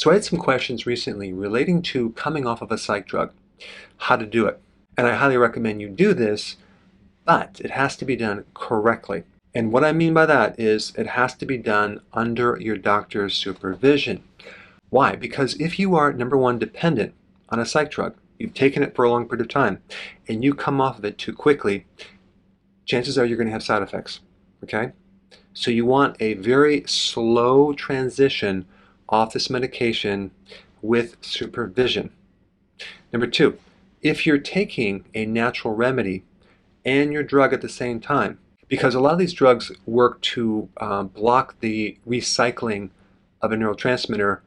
So I had some questions recently relating to coming off of a psych drug, how to do it. And I highly recommend you do this, but it has to be done correctly. And what I mean by that is it has to be done under your doctor's supervision. Why? Because if you are, number one, dependent on a psych drug, you've taken it for a long period of time, and you come off of it too quickly, chances are you're going to have side effects. Okay? So you want a very slow transition off this medication with supervision. Number two, if you're taking a natural remedy and your drug at the same time, because a lot of these drugs work to block the recycling of a neurotransmitter,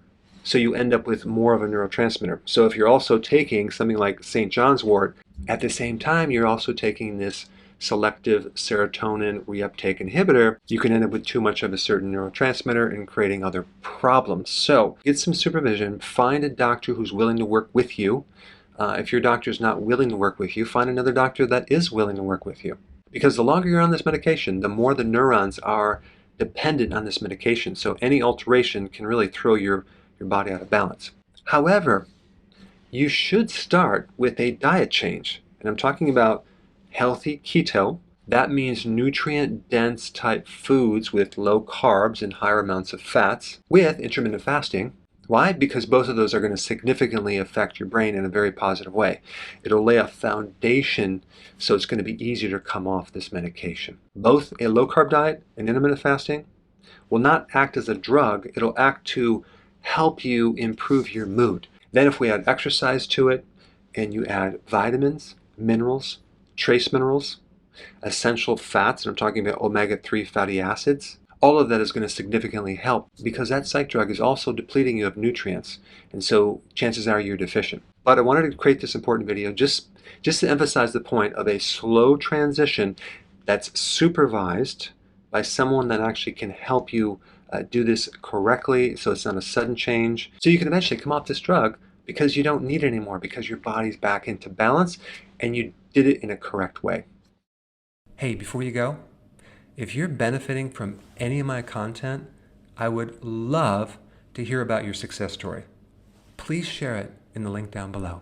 so you end up with more of a neurotransmitter. So if you're also taking something like St. John's wort, at the same time you're also taking this selective serotonin reuptake inhibitor, you can end up with too much of a certain neurotransmitter and creating other problems. So get some supervision, find a doctor who's willing to work with you. If your doctor is not willing to work with you, find another doctor that is willing to work with you. Because the longer you're on this medication, the more the neurons are dependent on this medication. So any alteration can really throw your body out of balance. However, you should start with a diet change. And I'm talking about healthy keto. That means nutrient-dense type foods with low carbs and higher amounts of fats with intermittent fasting. Why? Because both of those are going to significantly affect your brain in a very positive way. It'll lay a foundation so it's going to be easier to come off this medication. Both a low-carb diet and intermittent fasting will not act as a drug. It'll act to help you improve your mood. Then if we add exercise to it and you add vitamins, minerals, trace minerals, essential fats, and I'm talking about omega-3 fatty acids, all of that is going to significantly help because that psych drug is also depleting you of nutrients, and so chances are you're deficient. But I wanted to create this important video just to emphasize the point of a slow transition that's supervised by someone that actually can help you do this correctly so it's not a sudden change. So you can eventually come off this drug because you don't need it anymore because your body's back into balance and you did it in a correct way. Hey, before you go, if you're benefiting from any of my content, I would love to hear about your success story. Please share it in the link down below.